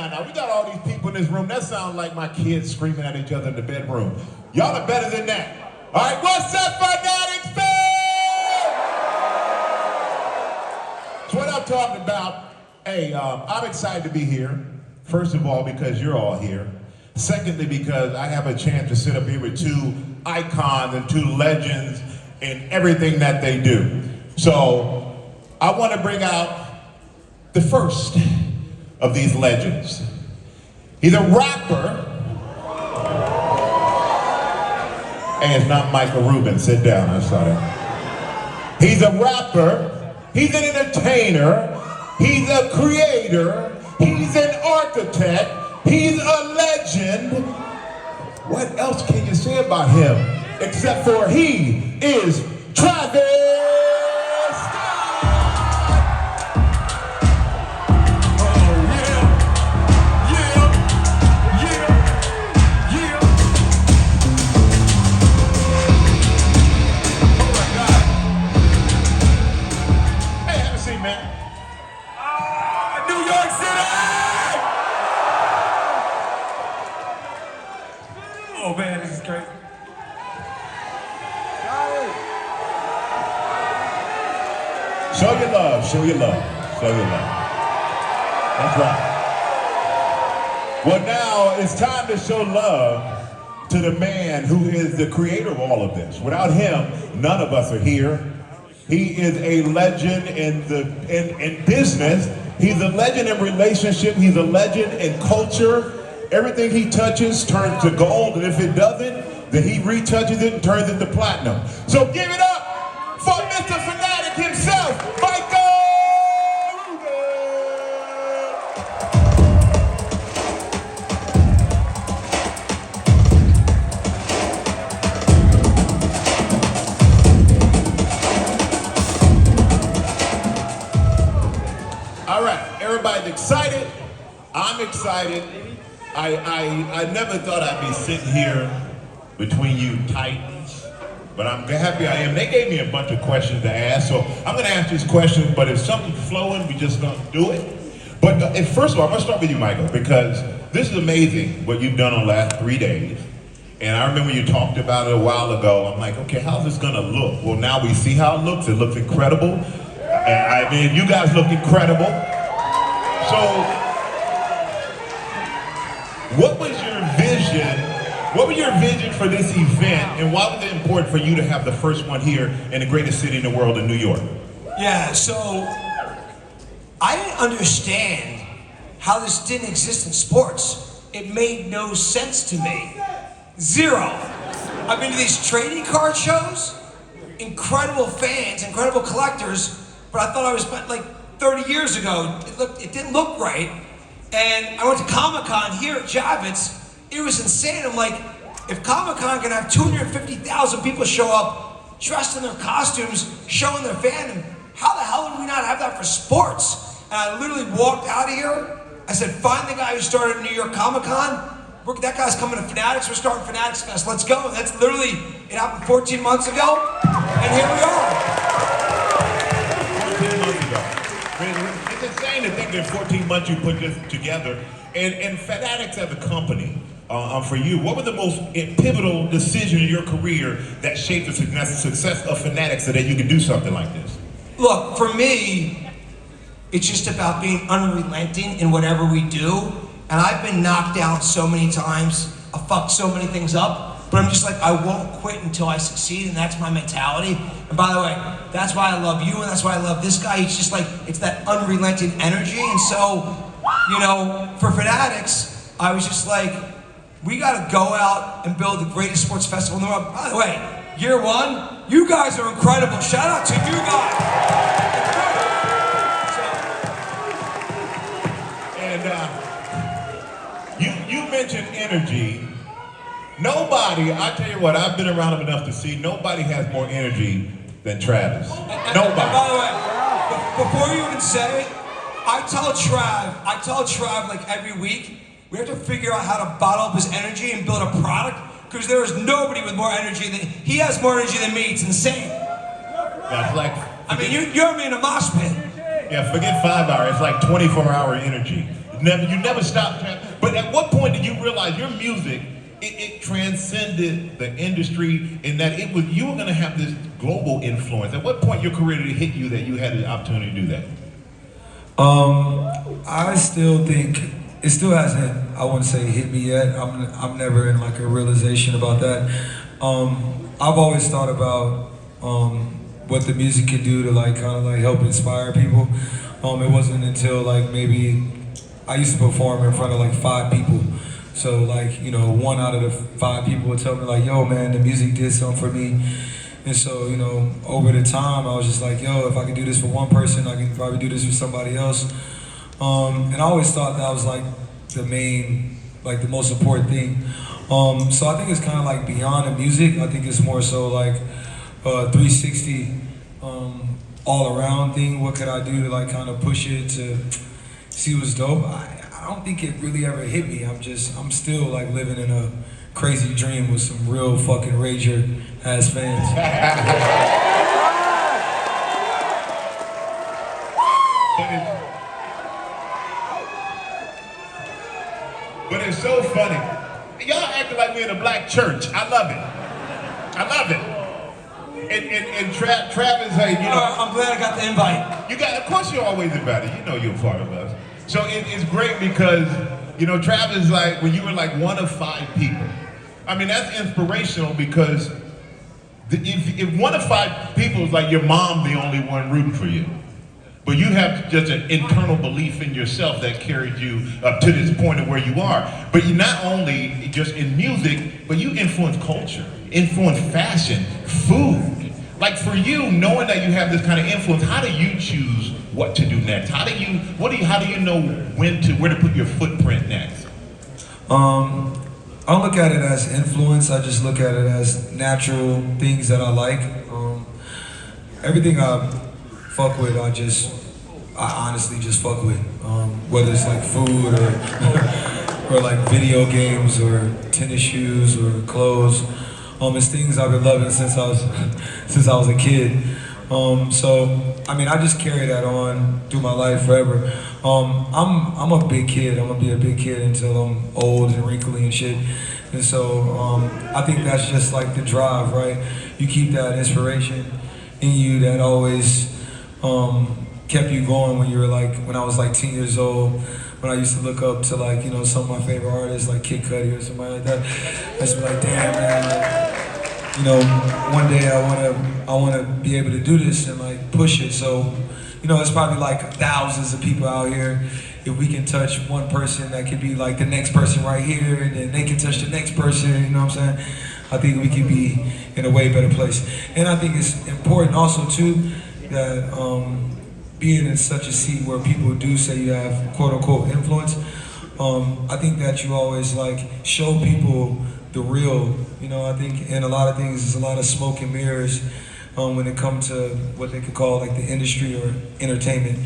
now. We got all these people in this room. That sounds like my kids screaming at each other in the bedroom. Y'all are better than that. All right, what's up, Fanatics fans? That's what I'm talking about. Hey, I'm excited to be here. First of all, because you're all here. Secondly, because I have a chance to sit up here with two icons and two legends in everything that they do. So, I want to bring out the first of these legends. He's a rapper. Hey, it's not Michael Rubin. Sit down, I saw that. He's a rapper. He's an entertainer. He's a creator. He's an architect. He's a legend. What else can you say about him? Except for he is Travis. Oh man, this is great. Show your love, show your love, show your love. That's right. Well, now it's time to show love to the man who is the creator of all of this. Without him, none of us are here. He is a legend in business. He's a legend in relationship. He's a legend in culture. Everything he touches turns to gold, and if it doesn't, then he retouches it and turns it to platinum. So give it up for Mr. Fanatic himself, Michael Rubin! All right, everybody's excited. I'm excited. I never thought I'd be sitting here between you titans, but I'm happy I am. They gave me a bunch of questions to ask, so I'm going to ask these questions, but if something's flowing, we just don't do it. But first of all, I'm going to start with you, Michael, because this is amazing what you've done on the last 3 days. And I remember you talked about it a while ago. I'm like, okay, how's this going to look? Well, now we see how it looks. It looks incredible. And I mean, you guys look incredible. So, what was your vision? What was your vision for this event, and why was it important for you to have the first one here in the greatest city in the world, in New York? Yeah, so I didn't understand how this didn't exist in sports. It made no sense to me. Zero. I've been to these trading card shows, incredible fans, incredible collectors, but I thought I was like 30 years ago. It didn't look right. And I went to Comic-Con here at Javits. It was insane. I'm like, if Comic-Con can have 250,000 people show up, dressed in their costumes, showing their fandom, how the hell did we not have that for sports? And I literally walked out of here. I said, find the guy who started New York Comic-Con. That guy's coming to Fanatics. We're starting Fanatics Fest. Let's go. And that's literally, it happened 14 months ago. And here we are. 14 months ago. It's insane to think that 14 months you put this together. And Fanatics as a company, for you, what was the most pivotal decision in your career that shaped the success of Fanatics so that you could do something like this? Look, for me, it's just about being unrelenting in whatever we do. And I've been knocked down so many times. I fucked so many things up. But I'm just like, I won't quit until I succeed, and that's my mentality. And by the way, that's why I love you, and that's why I love this guy. He's just like, it's that unrelenting energy. And so, you know, for Fanatics, I was just like, we gotta go out and build the greatest sports festival in the world. By the way, year one, you guys are incredible. Shout out to you guys. And you mentioned energy. Nobody, I tell you what, I've been around him enough to see, nobody has more energy than Travis. Nobody. And by the way, before you even say it, I tell Trav like every week, we have to figure out how to bottle up his energy and build a product, because there is nobody with more energy than, he has more energy than me. It's insane. That's like, I mean, you're me in a mosh pit. Yeah, forget 5 hours, it's like 24-hour energy. You never stopped. But at what point did you realize your music, it transcended the industry in that you were gonna have this global influence? At what point your career did it hit you that you had the opportunity to do that? I still think it still hasn't, I wouldn't say hit me yet. I'm never in like a realization about that. I've always thought about what the music can do to like kind of like help inspire people. It wasn't until like maybe I used to perform in front of like 5 people. So like, you know, 1 out of the 5 people would tell me like, yo man, the music did something for me. And so, you know, over the time I was just like, yo, if I could do this for one person, I can probably do this for somebody else. And I always thought that was like the main, like the most important thing. So I think it's kind of like beyond the music. I think it's more so like 360 all around thing. What could I do to like kind of push it to see what's dope? I don't think it really ever hit me. I'm still like living in a crazy dream with some real fucking rager ass fans. But it's so funny. Y'all acting like we're in a black church. I love it. I love it. And Travis, hey, you know. I'm glad I got the invite. Of course you're always invited. You know you're a part of us. So it's great because, you know, Travis, like, when you were like 1 of 5 people, I mean, that's inspirational because if 1 of 5 people is like your mom the only one rooting for you, but you have just an internal belief in yourself that carried you up to this point of where you are. But you not only just in music, but you influence culture, influence fashion, food. Like for you, knowing that you have this kind of influence, how do you choose what to do next? How do you know where to put your footprint next? I don't look at it as influence. I just look at it as natural things that I like. Everything I fuck with, I honestly just fuck with. Whether it's like food or or like video games or tennis shoes or clothes. It's things I've been loving since I was a kid. So I mean, I just carry that on through my life forever. I'm a big kid. I'm gonna be a big kid until I'm old and wrinkly and shit. And so I think that's just like the drive, right? You keep that inspiration in you that always kept you going when I was like 10 years old. When I used to look up to like, you know, some of my favorite artists like Kid Cudi or somebody like that. I used to be like, damn man, like, you know, one day I wanna be able to do this and like push it. So, you know, it's probably like thousands of people out here. If we can touch one person, that could be like the next person right here, and then they can touch the next person, you know what I'm saying? I think we could be in a way better place. And I think it's important also too, that being in such a seat where people do say you have quote unquote influence, I think that you always like show people the real, you know. I think in a lot of things there's a lot of smoke and mirrors when it comes to what they could call like the industry or entertainment.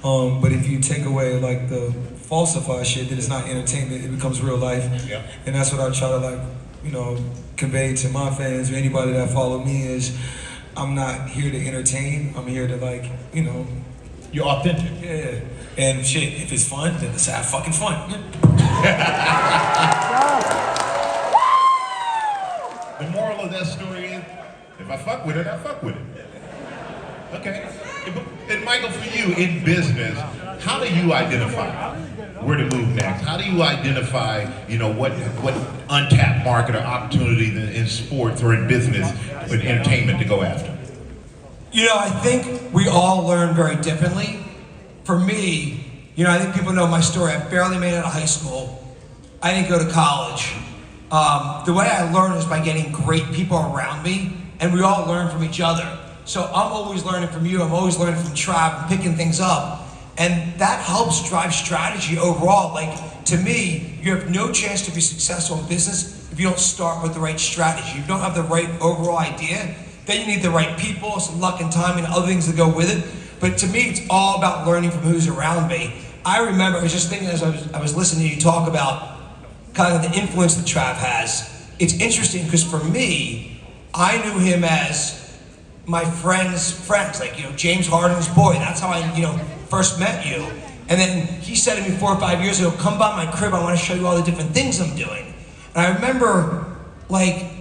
But if you take away like the falsified shit, then it's not entertainment, it becomes real life. Yeah. And that's what I try to like, you know, convey to my fans or anybody that follow me is I'm not here to entertain, I'm here to like, you know. You're authentic. Yeah. And shit, if it's fun, then let's have fucking fun. The moral of that story is, if I fuck with it, I fuck with it. Okay. And Michael, for you in business, how do you identify where to move next? How do you identify, you know, what untapped market or opportunities in sports or in business, in entertainment to go after? You know, I think we all learn very differently. For me, you know, I think people know my story. I barely made it out of high school. I didn't go to college. The way I learn is by getting great people around me, and we all learn from each other. So I'm always learning from you. I'm always learning from Trav and picking things up. And that helps drive strategy overall. Like, to me, you have no chance to be successful in business if you don't start with the right strategy. If you don't have the right overall idea, then you need the right people, some luck and timing, and other things that go with it. But to me, it's all about learning from who's around me. I remember, I was just thinking as I was listening to you talk about kind of the influence that Trav has. It's interesting because for me, I knew him as my friends, like, you know, James Harden's boy. That's how I, you know, first met you. And then he said to me 4 or 5 years ago, come by my crib, I want to show you all the different things I'm doing. And I remember, like,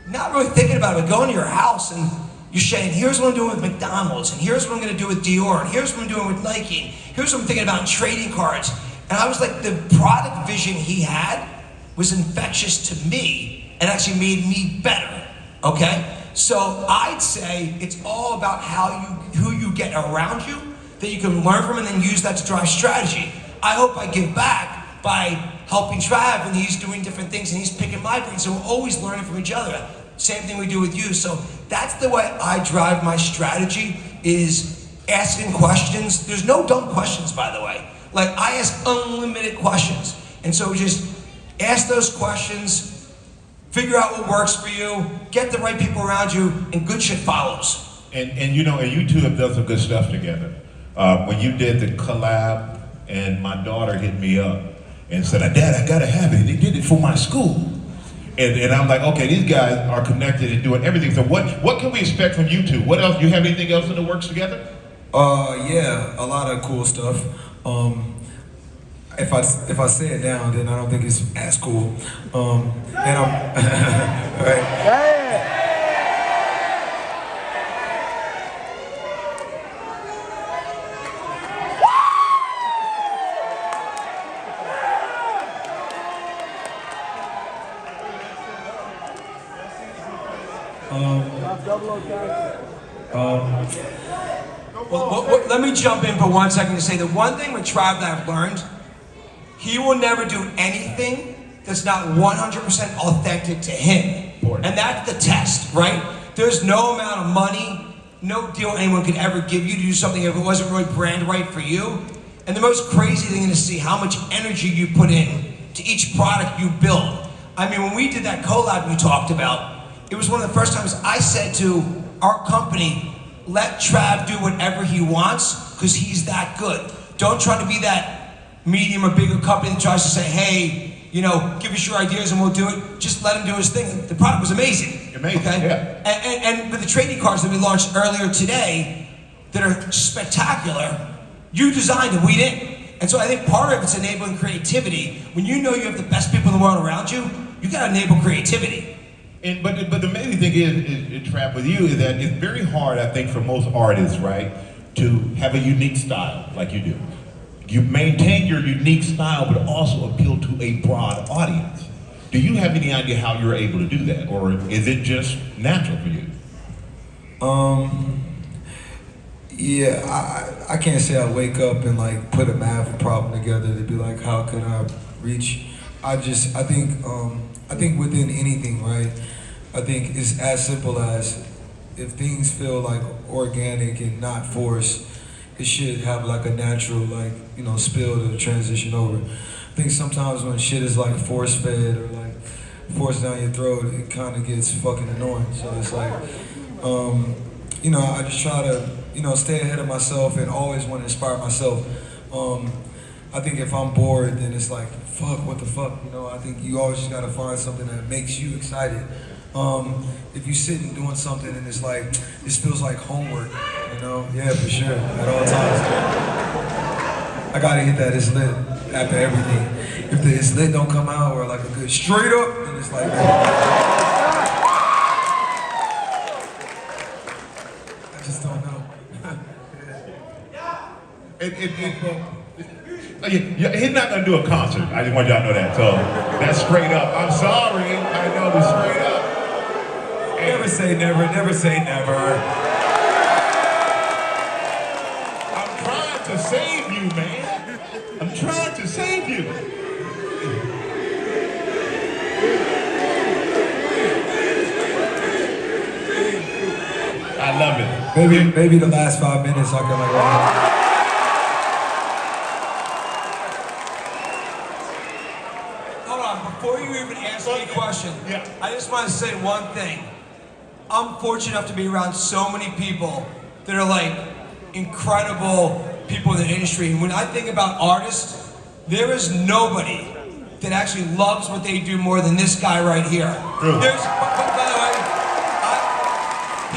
not really thinking about it, but going to your house and you're saying, here's what I'm doing with McDonald's, and here's what I'm going to do with Dior, and here's what I'm doing with Nike, and here's what I'm thinking about in trading cards. And I was like, the product vision he had was infectious to me and actually made me better, okay? So I'd say it's all about who you get around you that you can learn from and then use that to drive strategy. I hope I give back by helping Trav, and he's doing different things and he's picking my brain, so we're always learning from each other. Same thing we do with you. So that's the way I drive my strategy, is asking questions. There's no dumb questions, by the way. Like, I ask unlimited questions. And so just ask those questions, figure out what works for you, get the right people around you, and good shit follows. And you know, and you two have done some good stuff together. When you did the collab, and my daughter hit me up and said, Dad, I gotta have it. They did it for my school. And I'm like, okay, these guys are connected and doing everything. So what can we expect from you two? What else? You have anything else in the works together? Yeah, a lot of cool stuff. If I say it now, then I don't think it's as cool. And I'm right. Let me jump in for 1 second to say the one thing with Trav that I've learned, he will never do anything that's not 100% authentic to him. And that's the test, right? There's no amount of money, no deal anyone could ever give you to do something if it wasn't really brand right for you. And the most crazy thing is to see how much energy you put in to each product you build. I mean, when we did that collab you talked about, it was one of the first times I said to our company, let Trav do whatever he wants, because he's that good. Don't try to be that medium or bigger company that tries to say, hey, you know, give us your ideas and we'll do it. Just let him do his thing. The product was amazing. Amazing, okay? Yeah. And with the trading cards that we launched earlier today that are spectacular, you designed them, we didn't. And so I think part of it's enabling creativity. When you know you have the best people in the world around you, you gotta enable creativity. But the amazing thing is, Trav, with you, is that it's very hard, I think, for most artists, right, to have a unique style like you do. You maintain your unique style, but also appeal to a broad audience. Do you have any idea how you're able to do that, or is it just natural for you? Yeah, I can't say I wake up and like put a math problem together to be like, how can I reach? I think within anything, right? I think it's as simple as if things feel like organic and not forced, it should have like a natural, like, you know, spill to transition over. I think sometimes when shit is like force fed or like forced down your throat, it kind of gets fucking annoying. So it's like, you know, I just try to, you know, stay ahead of myself and always want to inspire myself. I think if I'm bored, then it's like, fuck, what the fuck, you know? I think you always just gotta find something that makes you excited. If you sit and doing something and it's like, this feels like homework, you know? Yeah, for sure, at all times. I gotta hit that it's lit after everything. If the it's lit don't come out or like a good straight up, then it's like, I just don't know. He's not gonna do a concert. I just want y'all to know that. So that's straight up. I'm sorry. I know this straight up. Never say never. Never say never. I'm trying to save you, man. I'm trying to save you. I love it. Maybe the last 5 minutes I can like. Before you even answer any question, yeah. I just want to say one thing. I'm fortunate enough to be around so many people that are like incredible people in the industry. And when I think about artists, there is nobody that actually loves what they do more than this guy right here. True. There's, by the way,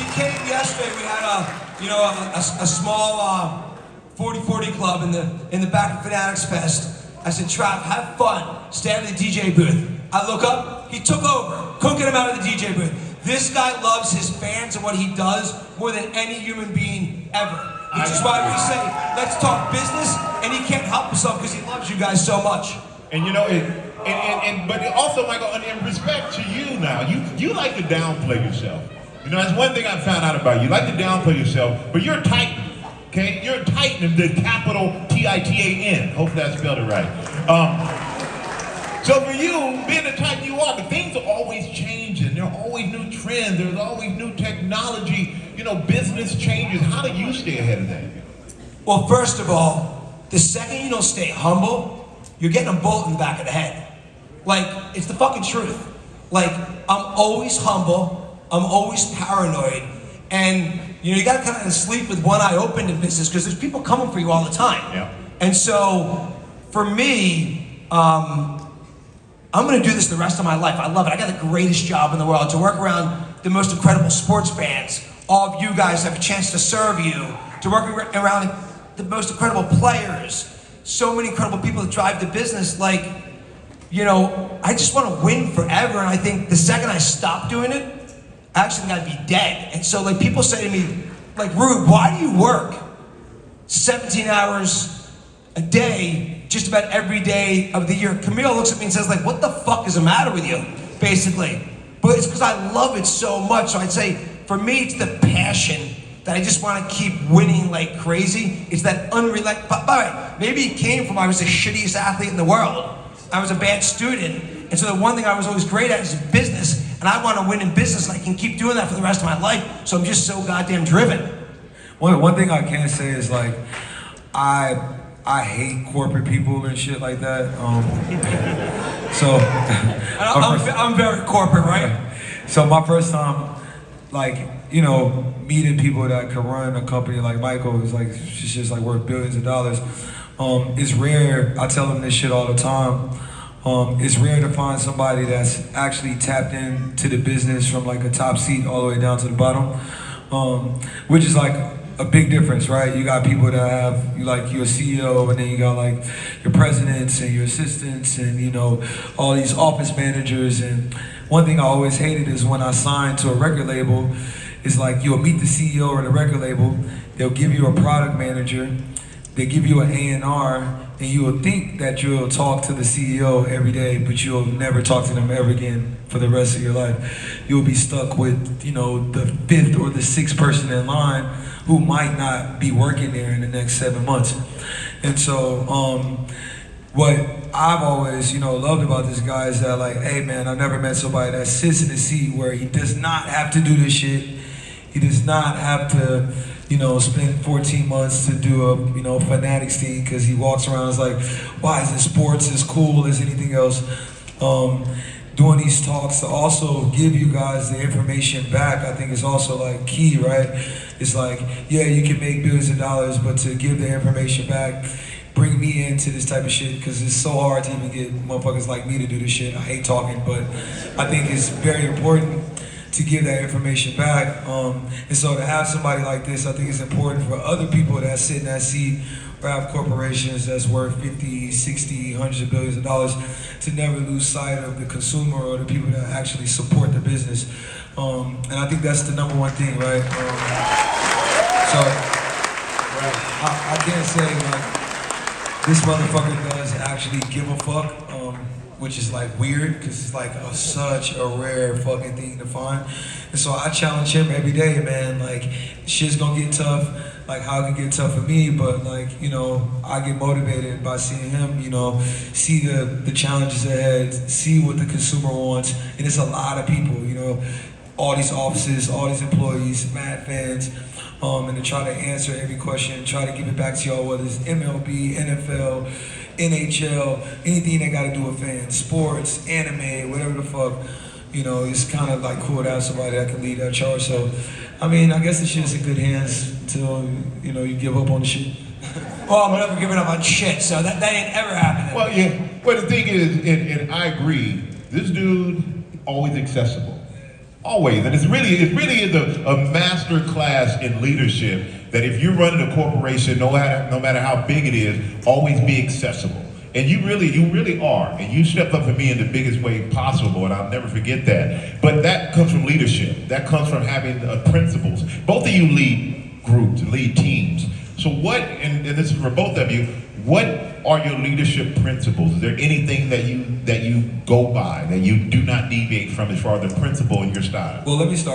he came yesterday. We had a small 40/40 Club in the back of Fanatics Fest. I said, Trav, have fun. Stay out of the DJ booth. I look up, he took over. Couldn't get him out of the DJ booth. This guy loves his fans and what he does more than any human being ever. Which is why we say, let's talk business, and he can't help himself because he loves you guys so much. And you know, but also, Michael, in respect to you now, you like to downplay yourself. You know, that's one thing I found out about you. You like to downplay yourself, but you're a Titan, okay? You're a Titan, the capital Titan. Hopefully I spelled it right. So for you, being the Titan you are, but things are always changing. There are always new trends. There's always new technology. You know, business changes. How do you stay ahead of that? Well, first of all, the second you don't stay humble, you're getting a bullet in the back of the head. Like, it's the fucking truth. Like, I'm always humble. I'm always paranoid. And, you know, you gotta kind of sleep with one eye open in business because there's people coming for you all the time. Yeah. And so, for me, I'm gonna do this the rest of my life. I love it. I got the greatest job in the world to work around the most incredible sports fans. All of you guys have a chance to serve you, to work around the most incredible players. So many incredible people that drive the business. Like, you know, I just want to win forever. And I think the second I stop doing it, I actually gotta be dead. And so, like, people say to me, like, Rube, why do you work 17 hours a day just about every day of the year? Camille looks at me and says, like, what the fuck is the matter with you, basically? But it's because I love it so much. So I'd say, for me, it's the passion that I just want to keep winning like crazy. It's that unrelenting. By the way, maybe it came from I was the shittiest athlete in the world. I was a bad student. And so the one thing I was always great at is business. And I want to win in business, and I can keep doing that for the rest of my life. So I'm just so goddamn driven. One thing I can say is, like, I hate corporate people and shit like that. I'm very corporate, right? So my first time, like, you know, meeting people that can run a company like Michael is like, it's just like worth billions of dollars. It's rare. I tell them this shit all the time. It's rare to find somebody that's actually tapped into the business from like a top seat all the way down to the bottom, which is like a big difference, right? You got people that have, you like, your CEO, and then you got like your presidents and your assistants and, you know, all these office managers. And one thing I always hated is when I signed to a record label, it's like you'll meet the CEO or the record label, they'll give you a product manager, they give you an A&R, and you will think that you'll talk to the CEO every day, but you'll never talk to them ever again for the rest of your life. You'll be stuck with, you know, the 5th or the 6th person in line who might not be working there in the next 7 months. And so, what I've always, you know, loved about this guy is that, like, hey man, I've never met somebody that sits in a seat where he does not have to do this shit. He does not have to, you know, spend 14 months to do a, you know, Fanatics team, because he walks around and is like, why is it sports as cool as anything else? Doing these talks to also give you guys the information back, I think is also like key, right? It's like, yeah, you can make billions of dollars, but to give the information back, bring me into this type of shit, because it's so hard to even get motherfuckers like me to do this shit. I hate talking, but I think it's very important to give that information back. And so to have somebody like this, I think it's important for other people that sit in that seat or have corporations that's worth 50, 60, hundreds of billions of dollars to never lose sight of the consumer or the people that actually support the business. And I think that's the number one thing, right? I can't say like this motherfucker does actually give a fuck, which is like weird because it's like such a rare fucking thing to find. And so I challenge him every day, man. Like, shit's gonna get tough. Like, how it can get tough for me, but like, you know, I get motivated by seeing him, you know, see the challenges ahead, see what the consumer wants. And it's a lot of people, you know, all these offices, all these employees, mad fans, and to try to answer every question, try to give it back to y'all, whether it's MLB, NFL, NHL, anything that got to do with fans, sports, anime, whatever the fuck, you know, it's kind of like cool to have somebody that can lead that charge. So, I mean, I guess the shit's in good hands until, you know, you give up on the shit. Well, I'm never giving up on shit, so that ain't ever happening. Well, yeah. Well, the thing is, and I agree, this dude always accessible. Always, and it really is a master class in leadership. That if you're running a corporation, no matter how big it is, always be accessible. And you really are. And you stepped up for me in the biggest way possible, and I'll never forget that. But that comes from leadership. That comes from having principles. Both of you lead groups, lead teams. So what, and this is for both of you, what are your leadership principles? Is there anything that you go by, that you do not deviate from as far as the principle in your style? Well, let me start.